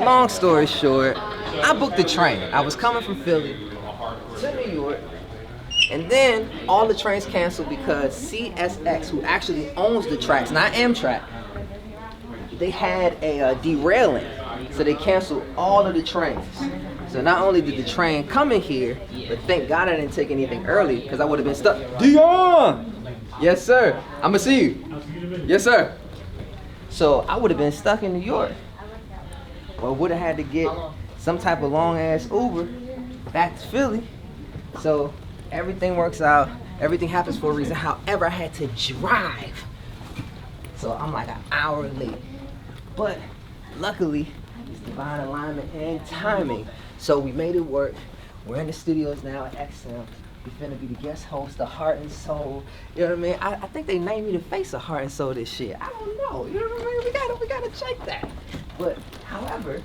long story short, I booked the train. I was coming from Philly to New York, and then all the trains canceled because CSX, who actually owns the tracks, not Amtrak, they had a derailing, so they canceled all of the trains. So not only did the train come in here, but thank God I didn't take anything early, because I would have been stuck. Dion! Yes, sir. I'ma see you. Yes, sir. So I would have been stuck in New York. Or would have had to get some type of long-ass Uber back to Philly. So everything works out. Everything happens for a reason. However, I had to drive. So I'm like an hour late. But luckily, it's divine alignment and timing. So we made it work. We're in the studios now at XM. We're finna be the guest host of Heart and Soul. You know what I mean? I think they named me the face of Heart and Soul this year. I don't know. You know what I mean? We gotta check that. But however,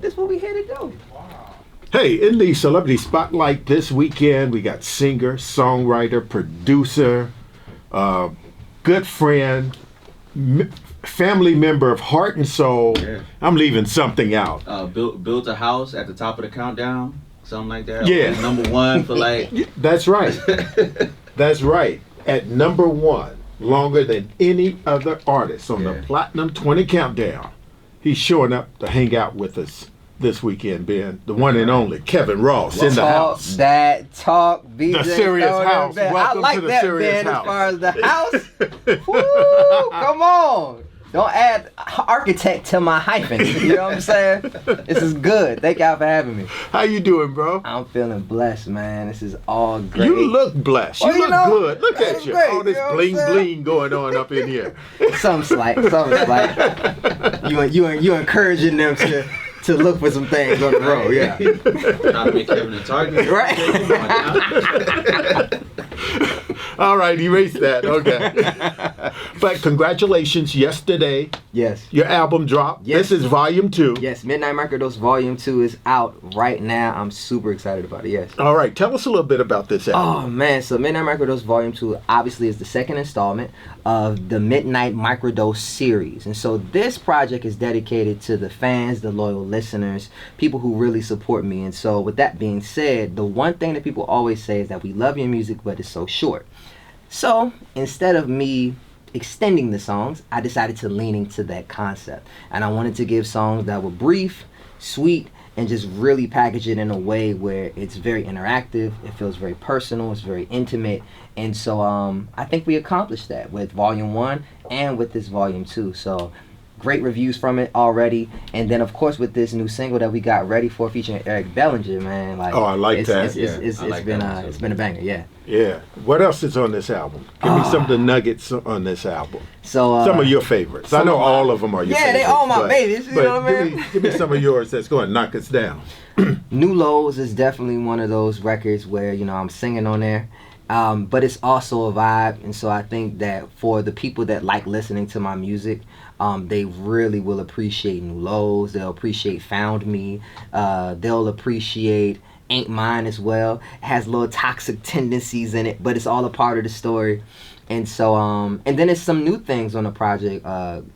this is what we here to do. Hey, in the Celebrity Spotlight this weekend, we got singer, songwriter, producer, good friend, family member of Heart and Soul. Yeah. I'm leaving something out. Built a house at the top of the countdown, something like that. Yeah. #1 for like. That's right. That's right. At #1, longer than any other artist on the Platinum 20 Countdown. He's showing up to hang out with us this weekend, Ben. The one and only Kevin Ross in the house. That talk, BJ. The Serious House. Welcome I like to the that, Serious Ben, House. as far as the house. Woo, come on. Don't add architect to my hyphen. You know what I'm saying? This is good. Thank y'all for having me. How you doing, bro? I'm feeling blessed, man. This is all great. You look blessed. You look good. Look at you. Great, All this bling bling going on up in here. Something slight. You encouraging them to look for some things on the road. Yeah. Trying to make Kevin a target. Right. All right, erase that. Okay. But congratulations, yesterday. Yes. Your album dropped. Yes. This is volume 2. Yes, Midnight Microdose Volume 2 is out right now. I'm super excited about it, yes. All right, tell us a little bit about this album. Oh, man, so Midnight Microdose Volume 2 obviously is the second installment of the Midnight Microdose series. And so this project is dedicated to the fans, the loyal listeners, people who really support me. And so with that being said, the one thing that people always say is that we love your music, but it's so short. So instead of me extending the songs, I decided to lean into that concept. And I wanted to give songs that were brief, sweet, and just really package it in a way where it's very interactive, it feels very personal, it's very intimate. And so I think we accomplished that with Volume 1 and with this Volume 2. So great reviews from it already. And then of course with this new single that we got ready for featuring Eric Bellinger, man. Like, oh, I like that. It's been a banger, yeah. Yeah. What else is on this album? Give me some of the nuggets on this album. So some of your favorites. I know all of them are your favorites. Yeah, they all my babies. You know what I mean? Give me some of yours that's going to knock us down. New Lows is definitely one of those records where, you know, I'm singing on there. But it's also a vibe. And so I think that for the people that like listening to my music, they really will appreciate New Lows. They'll appreciate Found Me. They'll appreciate Ain't Mine as well. It has little toxic tendencies in it, but it's all a part of the story. And so, and then there's some new things on the project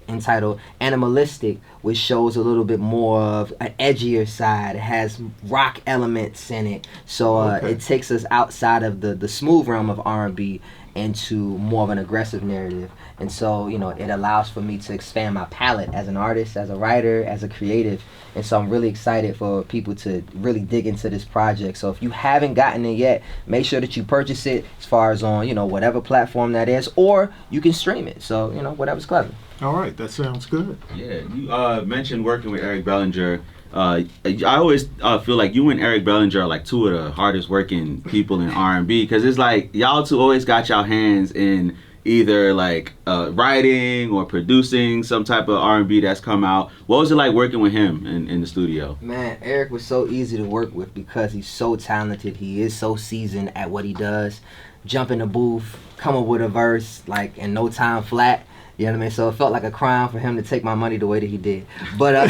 entitled Animalistic, which shows a little bit more of an edgier side. It has rock elements in it. So it takes us outside of the smooth realm of R&B into more of an aggressive narrative. And so, you know, it allows for me to expand my palette as an artist, as a writer, as a creative. And so I'm really excited for people to really dig into this project. So if you haven't gotten it yet, make sure that you purchase it as far as on, you know, whatever platform that is, or you can stream it. So, you know, whatever's clever. All right, that sounds good. Yeah, you mentioned working with Eric Bellinger. I always feel like you and Eric Bellinger are like two of the hardest working people in R&B, because it's like y'all two always got y'all hands in either like writing or producing some type of R&B that's come out. What was it like working with him in the studio? Man, Eric was so easy to work with because he's so talented. He is so seasoned at what he does. Jump in the booth, come up with a verse like in no time flat. You know what I mean? So it felt like a crime for him to take my money the way that he did. But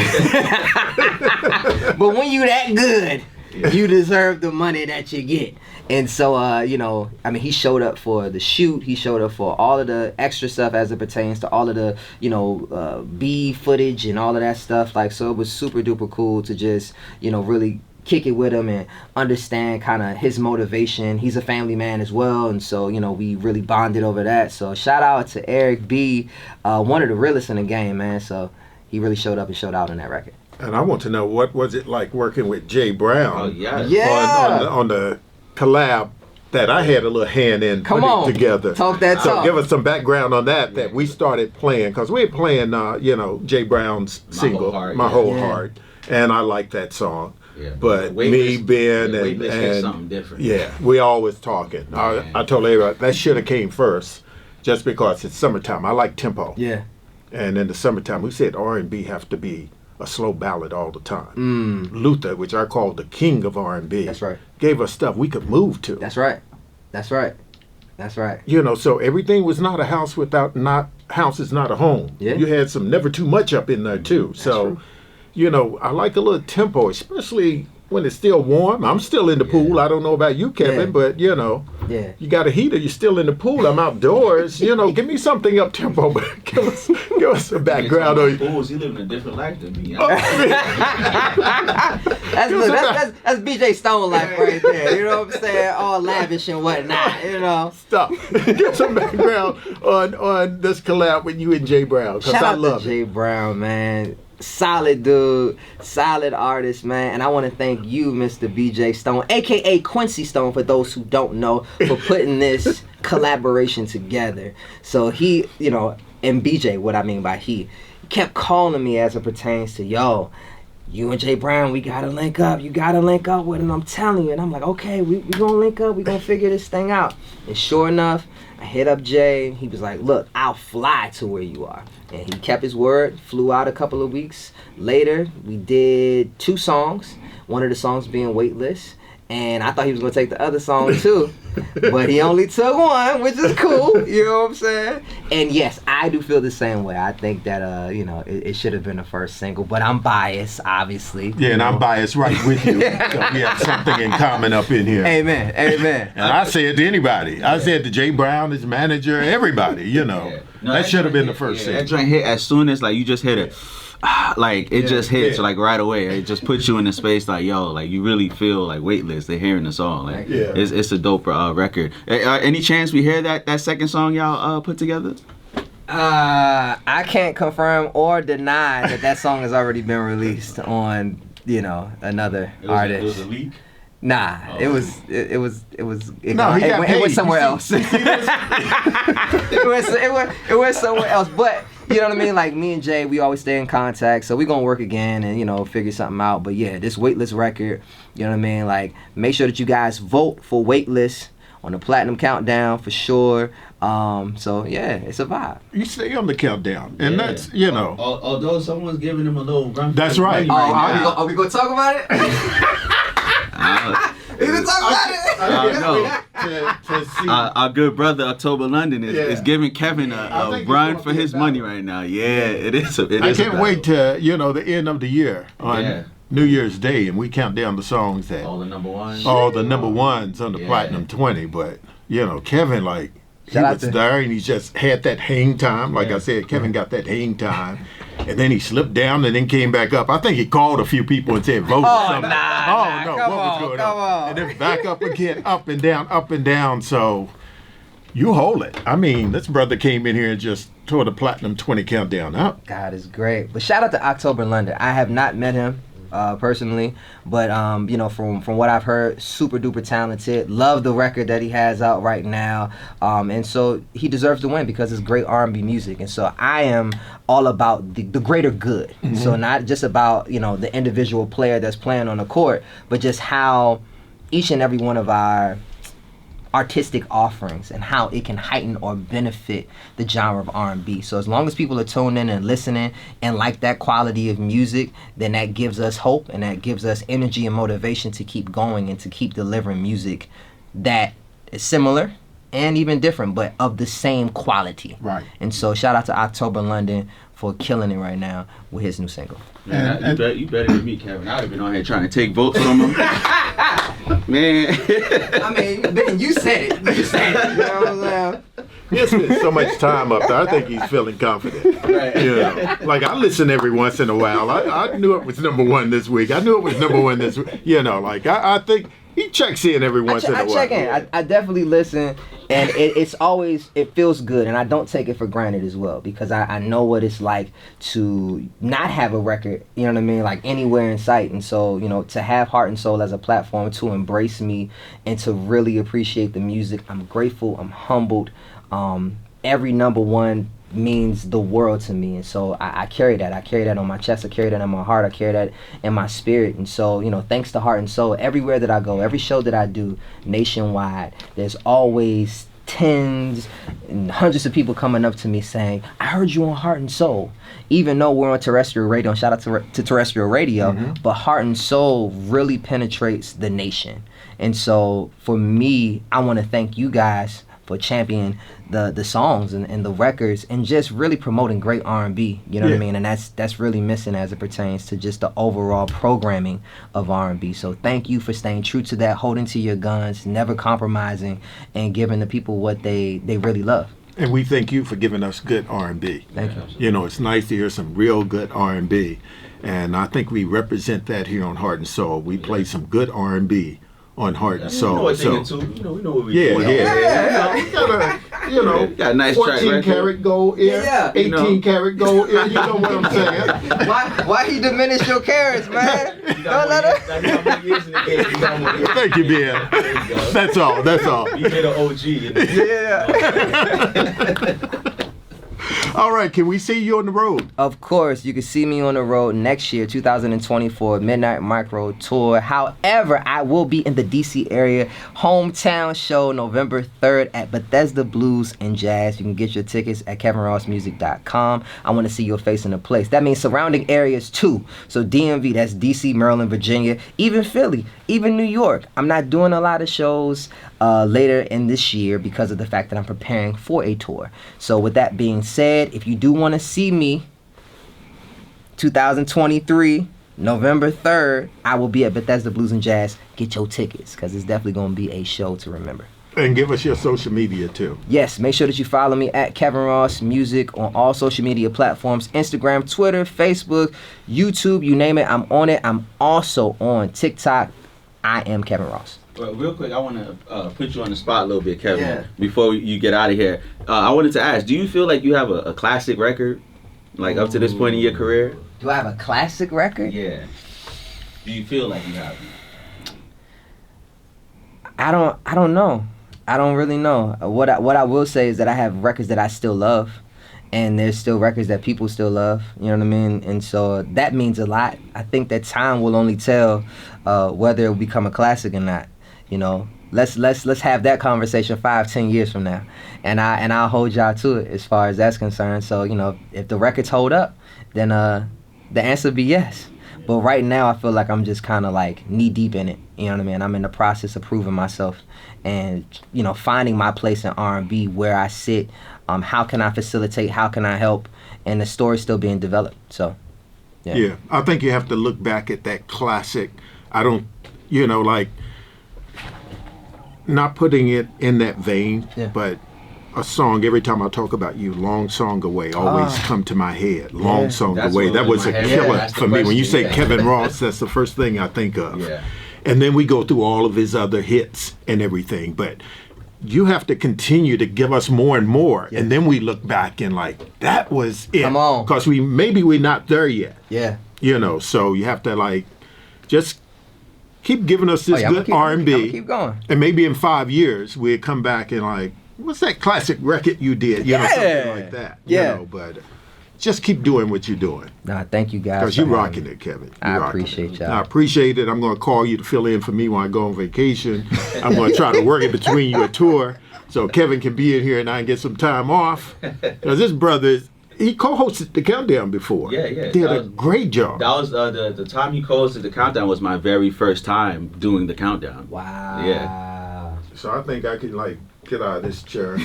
but when you that good, You deserve the money that you get. And so, you know, I mean, he showed up for the shoot. He showed up for all of the extra stuff as it pertains to all of the, you know, B footage and all of that stuff. Like, so it was super duper cool to just, you know, really kick it with him and understand kind of his motivation. He's a family man as well, and so, you know, we really bonded over that. So shout out to Eric B, one of the realest in the game, man. So he really showed up and showed out on that record. And I want to know, what was it like working with Jay Brown? Oh, yeah. Yeah. On the collab that I had a little hand in Come putting on, together. talk that So talk. give us some background on that we started playing, because we were playing, you know, Jay Brown's single, My Whole Heart, and I like that song. Yeah. But Weightless- me, Ben, Weightless hit and something different. yeah, we always talking. I told everybody that should have came first, just because it's summertime. I like tempo. Yeah. And in the summertime, we said R&B have to be a slow ballad all the time. Luther, which I call the king of R&B, That's right. gave us stuff we could move to. That's right. That's right. That's right. You know, so everything was not a house without house is not a home. Yeah. You had some never too much up in there too. So, true. you know, I like a little tempo, especially when it's still warm. I'm still in the pool. I don't know about you, Kevin, Yeah. but you know, Yeah. you got a heater. You're still in the pool. I'm outdoors. You know, give me something up tempo, but give us a background on you. Bulls, he living a different life than me. That's BJ Stone life right there. You know what I'm saying? All lavish and whatnot. You know. Stop. Give some background on this collab with you and Jay Brown, because Shout I out love to it. Jay Brown, man. Solid dude, solid artist, man. And I want to thank you, Mr. BJ Stone, aka Quincy Stone, for those who don't know, for putting this collaboration together. So he, you know, and BJ, what I mean by he kept calling me as it pertains to, yo, you and Jay Brown, we gotta link up. You gotta link up with him. I'm telling you. And I'm like, okay, we gonna link up. We gonna figure this thing out. And sure enough, I hit up Jay. He was like, look, I'll fly to where you are. And he kept his word, flew out a couple of weeks later. We did 2 songs, one of the songs being Weightless. And I thought he was going to take the other song too. But he only took one, which is cool. You know what I'm saying? And yes, I do feel the same way. I think that, you know, it should have been the first single. But I'm biased, obviously. Yeah, and I'm biased right with you. So we have something in common up in here. Amen. Amen. And I say it to anybody. I said to Jay Brown, his manager, everybody, you know. Yeah. No, that should have been the hit- first yeah, single. That joint hit as soon as, like, you just hit it. Like, it just hits, like, right away. It just puts you in the space, like, yo, like, you really feel, like, Weightless. They're hearing the song. Like, Yeah. it's a dope record. Any chance we hear that second song y'all put together? I can't confirm or deny that song has already been released on, you know, another artist. It was a leak? Nah, Oh. it was. No, he got it paid. went somewhere You else. it went somewhere else. But you know what I mean? Like, me and Jay, we always stay in contact, so we gonna work again and, you know, figure something out. But yeah, this Weightless record, you know what I mean? Like, make sure that you guys vote for Weightless on the Platinum Countdown for sure. So yeah, it's a vibe. You stay on the countdown. And Yeah. that's, you know. Although someone's giving him a little run. That's right. Are we gonna talk about it? We gonna talk about it? No. To see. Our good brother October London is giving Kevin I a think it's run gonna for be his a money battle. right now. Yeah, it is. It I is a can't battle. wait to, you know, the end of the year on Yeah. New Year's Day, and we count down the songs that All the number ones. all the number ones on the Yeah. Platinum 20. But, you know, Kevin, like, he Shout out was to- there and he just had that hang time. Like Yeah. I said, Kevin got that hang time. And then he slipped down and then came back up. I think he called a few people and said, vote or Oh, something. nah, No, come what was on, going come on. And then back up again, up and down, up and down. So you hold it. I mean, this brother came in here and just tore the Platinum 20 countdown up. God is great. But shout out to October London. I have not met him personally, but you know, from what I've heard, super duper talented. Love the record that he has out right now, and so he deserves to win because it's great R&B music. And so I am all about the greater good. So not just about, you know, the individual player that's playing on the court, but just how each and every one of our artistic offerings and how it can heighten or benefit the genre of R&B. So as long as people are tuned in and listening and like that quality of music, then that gives us hope and that gives us energy and motivation to keep going and to keep delivering music that is similar and even different, but of the same quality. Right. And so shout out to October London for killing it right now with his new single. Man, you better than me, Kevin. I'd have been on here trying to take votes from him. Man. I mean, you said it. You said it. You know what I'm saying? He spent so much time up there. I think he's feeling confident. Right. You know, like I listen every once in a while. I knew it was number one this week. I knew it was number one this week. You know, like I think he checks in every once in a while. I check in. I definitely listen, and it's always, it feels good, and I don't take it for granted as well, because I know what it's like to not have a record, you know what I mean, like anywhere in sight. And so, you know, to have Heart and Soul as a platform to embrace me and to really appreciate the music, I'm grateful, I'm humbled. Every number one means the world to me, and so I carry that. I carry that on my chest, I carry that in my heart, I carry that in my spirit. And so, you know, thanks to Heart and Soul, everywhere that I go, every show that I do nationwide, there's always tens and hundreds of people coming up to me saying, I heard you on Heart and Soul. Even though we're on terrestrial radio, and shout out to terrestrial radio, but Heart and Soul really penetrates the nation. And so for me, I want to thank you guys for championing the songs and the records and just really promoting great R&B, you know what I mean? And that's really missing as it pertains to just the overall programming of R&B. So thank you for staying true to that, holding to your guns, never compromising, and giving the people what they really love. And we thank you for giving us good R&B. Thank you. You know, it's nice to hear some real good R&B, and I think we represent that here on Heart and Soul. We play some good R&B on Heart and Soul. We know what so, we know what we're doing. You know, got a nice 14 karat gold ear, 18 karat gold ear. You know what I'm saying? Why he diminish your carrots, man? Don't let him. Thank you, Ben. That's all. That's all. You made an OG. Yeah. All right, can we see you on the road? Of course, you can see me on the road next year, 2024, Midnight Micro Tour. However, I will be in the DC area hometown show November 3rd at Bethesda Blues and Jazz. You can get your tickets at kevinrossmusic.com. I want to see your face in the place. That means surrounding areas too. So DMV, that's DC, Maryland, Virginia, even Philly, even New York. I'm not doing a lot of shows later in this year because of the fact that I'm preparing for a tour. So with that being said, if you do want to see me 2023 November 3rd, I will be at Bethesda Blues and Jazz. Get your tickets, because it's definitely going to be a show to remember. And give us your social media too. Yes, make sure that you follow me at Kevin Ross Music on all social media platforms: Instagram, Twitter, Facebook, YouTube, you name it, I'm on it. I'm also on TikTok. I am Kevin Ross. Well, real quick, I want to put you on the spot a little bit, Kevin, before you get out of here. I wanted to ask, do you feel like you have a classic record, like up to this point in your career? Do I have a classic record? Yeah. Do you feel like you have it? I don't know. I don't really know. What I will say is that I have records that I still love, and there's still records that people still love. You know what I mean? And so that means a lot. I think that time will only tell whether it will become a classic or not. You know, let's have that conversation 5-10 years from now, and I'll hold y'all to it as far as that's concerned. So, you know, if the records hold up, then the answer would be yes. But right now, I feel like I'm just kind of like knee deep in it. You know what I mean? I'm in the process of proving myself, and, you know, finding my place in R&B, where I sit. How can I facilitate? How can I help? And the story's still being developed. So, yeah, I think you have to look back at that classic. I don't, you know, like, not putting it in that vein, but a song, every time I talk about you, Long Song Away, always come to my head. Long Song Away. That was a killer for me. When you say Kevin Ross, that's the first thing I think of. Yeah. And then we go through all of his other hits and everything. But you have to continue to give us more and more. And then we look back and like, that was it. Come on. Because we're not there yet. Yeah. You know, so you have to like, just keep giving us this good R&B. Keep going. And maybe in 5 years, we'll come back and like, what's that classic record you did? You know, something like that. Yeah. You know, but just keep doing what you're doing. Nah, thank you guys. Because you're rocking it, Kevin. I appreciate y'all. I appreciate it. I'm going to call you to fill in for me when I go on vacation. I'm going to try to work in between your tour so Kevin can be in here and I can get some time off. Because this brother, he co-hosted the Countdown before. Yeah. Did a great job. That was the time he co-hosted the Countdown was my very first time doing the Countdown. Wow. Yeah. So I think I can like get out of this chair.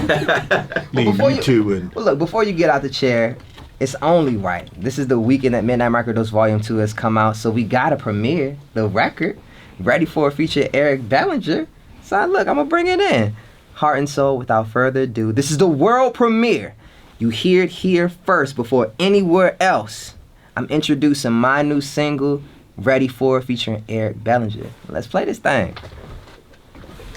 Well, Leave you two and well, look, before you get out the chair, it's only right. This is the weekend that Midnight Microdose Volume 2 has come out, so we gotta premiere the record. Ready for a feature, Eric Bellinger. So look, I'm gonna bring it in. Heart and Soul, without further ado. This is the world premiere. You hear it here first before anywhere else. I'm introducing my new single, Ready For, featuring Eric Bellinger. Let's play this thing.